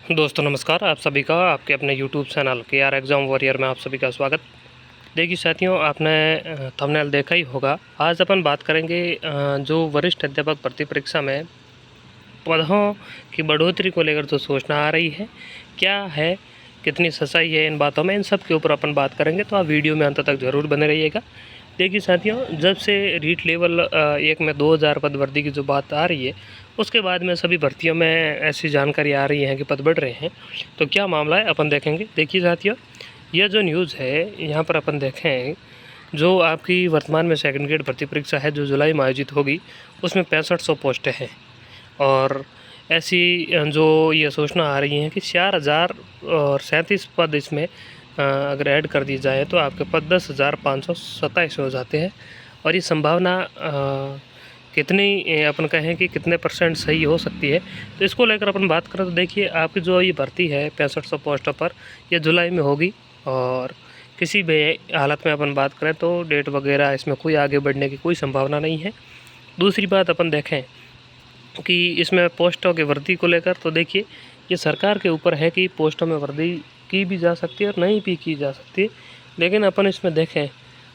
दोस्तों नमस्कार, आप सभी का आपके अपने यूट्यूब चैनल के आर एग्ज़ाम वॉरियर में आप सभी का स्वागत। देखिए साथियों, आपने थंबनेल देखा ही होगा। आज अपन बात करेंगे जो वरिष्ठ अध्यापक भर्ती परीक्षा में पदों की बढ़ोतरी को लेकर जो सूचना आ रही है, क्या है, कितनी सच्चाई है इन बातों में, इन सब के ऊपर अपन बात करेंगे। तो आप वीडियो में अंत तक ज़रूर बने रहिएगा। देखिए साथियों, जब से रीट लेवल 1 में 2000 पद भर्ती की जो बात आ रही है, उसके बाद में सभी भर्तियों में ऐसी जानकारी आ रही है कि पद बढ़ रहे हैं। तो क्या मामला है अपन देखेंगे। देखिए साथियों, यह जो न्यूज़ है यहाँ पर अपन देखें, जो आपकी वर्तमान में सेकंड ग्रेड भर्ती परीक्षा है जो जुलाई में आयोजित होगी, उसमें 6500 पोस्टें हैं। और ऐसी जो ये सूचना आ रही है कि 4037 पद इसमें अगर ऐड कर दी जाए तो आपके पद 10,527 हो जाते हैं। और ये संभावना कितनी अपन कहें कि कितने % सही हो सकती है, तो इसको लेकर अपन बात करें तो देखिए, आपकी जो ये भर्ती है 6500 पोस्टों पर, ये जुलाई में होगी। और किसी भी हालत में अपन बात करें तो डेट वगैरह इसमें कोई आगे बढ़ने की कोई संभावना नहीं है। दूसरी बात अपन देखें कि इसमें पोस्टों की वृद्धि को लेकर, तो देखिए ये सरकार के ऊपर है कि पोस्टों में वृद्धि की भी जा सकती है और नहीं भी की जा सकती है। लेकिन अपन इसमें देखें,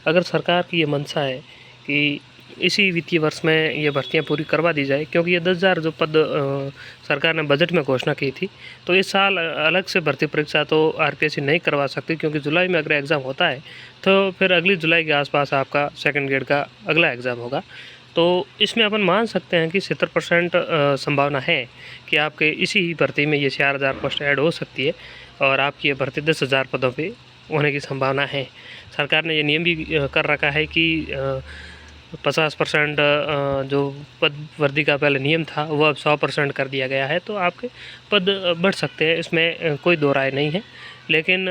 अगर सरकार की ये मंशा है कि इसी वित्तीय वर्ष में ये भर्तियां पूरी करवा दी जाए, क्योंकि ये 10,000 जो पद सरकार ने बजट में घोषणा की थी, तो इस साल अलग से भर्ती परीक्षा तो आरपीएससी नहीं करवा सकती, क्योंकि जुलाई में अगर एग्ज़ाम होता है तो फिर अगली जुलाई के आसपास आपका सेकंड ग्रेड का अगला एग्ज़ाम होगा। तो इसमें अपन मान सकते हैं कि 70% संभावना है कि आपके इसी ही भर्ती में ये 4000 पोस्ट ऐड हो सकती है और आपकी ये भर्ती 10,000 पदों पे होने की संभावना है। सरकार ने ये नियम भी कर रखा है कि 50% जो पद वृद्धि का पहले नियम था वो अब 100% कर दिया गया है, तो आपके पद बढ़ सकते हैं, इसमें कोई दो राय नहीं है। लेकिन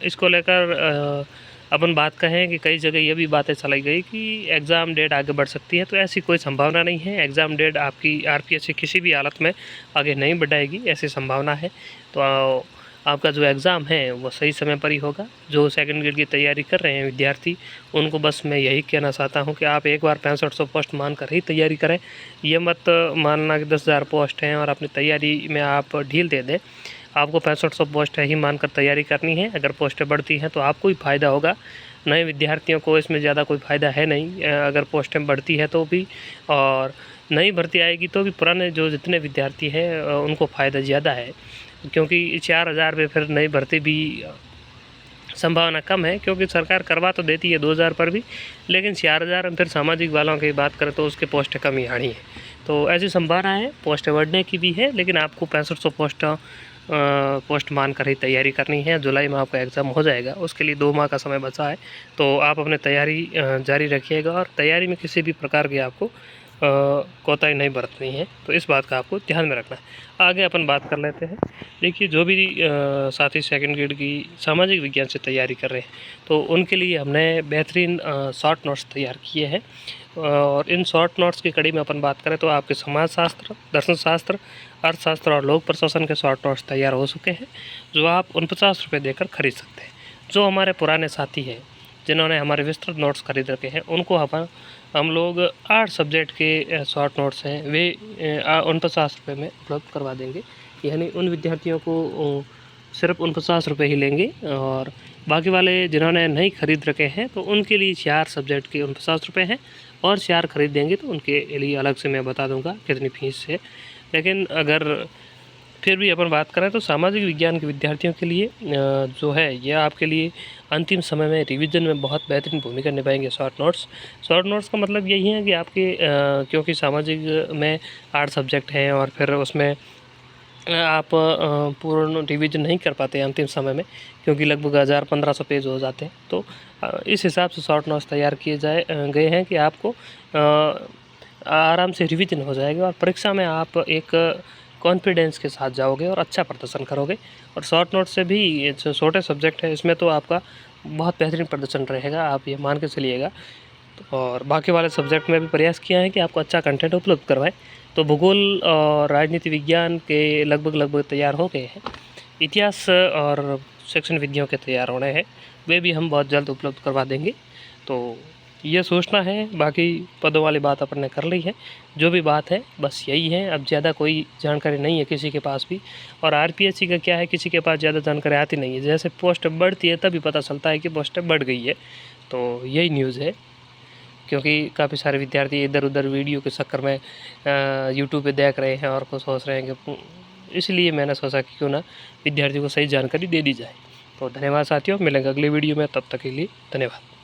इसको लेकर अपन बात कहें कि कई जगह ये भी बातें चलाई गई कि एग्ज़ाम डेट आगे बढ़ सकती है, तो ऐसी कोई संभावना नहीं है। एग्ज़ाम डेट आपकी आरपीएससी किसी भी हालत में आगे नहीं बढ़ाएगी, ऐसी संभावना है। तो आपका जो एग्ज़ाम है वो सही समय पर ही होगा। जो सेकंड ग्रेड की तैयारी कर रहे हैं विद्यार्थी, उनको बस मैं यही कहना चाहता हूँ कि आप एक बार 6500 पोस्ट मानकर ही तैयारी करें। ये मत मानना कि 10,000 पोस्ट हैं और अपनी तैयारी में आप ढील दे दें। आपको 6500 पोस्ट ही मानकर तैयारी करनी है। अगर पोस्टें बढ़ती हैं तो आपको ही फ़ायदा होगा, नए विद्यार्थियों को इसमें ज़्यादा कोई फ़ायदा है नहीं। अगर पोस्टें बढ़ती है तो भी, और नई भर्ती आएगी तो भी पुराने जो जितने विद्यार्थी हैं उनको फ़ायदा ज़्यादा है, क्योंकि 4000 पे फिर नई भर्ती भी संभावना कम है, क्योंकि सरकार करवा तो देती है 2000 पर भी, लेकिन 4000 में फिर सामाजिक वालों की बात करें तो उसके पोस्टें कम ही आनी है। तो ऐसी संभावना है पोस्टें बढ़ने की भी है, लेकिन आपको 6500 पोस्ट मान कर ही तैयारी करनी है। जुलाई में आपका एग्ज़ाम हो जाएगा, उसके लिए 2 माह का समय बचा है, तो आप अपनी तैयारी जारी रखिएगा और तैयारी में किसी भी प्रकार की आपको कोताही नहीं बरतनी है। तो इस बात का आपको ध्यान में रखना है। आगे अपन बात कर लेते हैं। देखिए, जो भी साथी सेकंड ग्रेड की सामाजिक विज्ञान से तैयारी कर रहे हैं, तो उनके लिए हमने बेहतरीन शॉर्ट नोट्स तैयार किए हैं। और इन शॉर्ट नोट्स की कड़ी में अपन बात करें तो आपके समाजशास्त्र, दर्शन शास्त्र, अर्थशास्त्र और लोक प्रशासन के शॉर्ट नोट्स तैयार हो चुके हैं, जो आप 49 रुपये देकर खरीद सकते हैं। जो हमारे पुराने साथी हैं जिन्होंने हमारे विस्तृत नोट्स खरीद रखे हैं, उनको हम लोग 8 सब्जेक्ट के शॉर्ट नोट्स हैं वे 49 रुपये में उपलब्ध करवा देंगे। यानी उन विद्यार्थियों को सिर्फ 49 रुपये ही लेंगे, और बाकी वाले जिन्होंने नहीं खरीद रखे हैं तो उनके लिए 4 सब्जेक्ट के 49 रुपये हैं, और 4 खरीदेंगे तो उनके लिए अलग से मैं बता दूंगा कितनी फीस है। लेकिन अगर फिर भी अपन बात करें तो सामाजिक विज्ञान के विद्यार्थियों के लिए जो है यह आपके लिए अंतिम समय में रिवीजन में बहुत बेहतरीन भूमिका निभाएंगे शॉर्ट नोट्स का मतलब यही है कि आपके क्योंकि सामाजिक में 8 सब्जेक्ट हैं और फिर उसमें आप पूर्ण रिवीजन नहीं कर पाते अंतिम समय में, क्योंकि लगभग 1000-1500 पेज हो जाते हैं। तो इस हिसाब से शॉर्ट नोट्स तैयार किए गए हैं कि आपको आराम से रिवीजन हो जाएगा और परीक्षा में आप एक कॉन्फिडेंस के साथ जाओगे और अच्छा प्रदर्शन करोगे। और शॉर्ट नोट से भी ये जो छोटे सब्जेक्ट है इसमें तो आपका बहुत बेहतरीन प्रदर्शन रहेगा, आप ये मान के चलिएगा। और बाकी वाले सब्जेक्ट में भी प्रयास किया है कि आपको अच्छा कंटेंट उपलब्ध करवाएं। तो भूगोल और राजनीति विज्ञान के लगभग तैयार हो गए हैं। इतिहास और शिक्षण विधियों के तैयार होने हैं, वे भी हम बहुत जल्द उपलब्ध करवा देंगे। तो ये सोचना है। बाकी पदों वाली बात अपन ने कर ली है, जो भी बात है बस यही है। अब ज़्यादा कोई जानकारी नहीं है किसी के पास भी। और आरपीएससी का क्या है, किसी के पास ज़्यादा जानकारी आती नहीं है। जैसे पोस्ट बढ़ती है तभी पता चलता है कि पोस्ट बढ़ गई है, तो यही न्यूज़ है। क्योंकि काफ़ी सारे विद्यार्थी इधर उधर वीडियो के चक्कर में यूट्यूब पे देख रहे हैं और कुछ सोच रहे हैं कि, इसलिए मैंने सोचा कि क्यों ना विद्यार्थियों को सही जानकारी दे दी जाए। तो धन्यवाद साथियों, मिलेंगे अगली वीडियो में, तब तक के लिए धन्यवाद।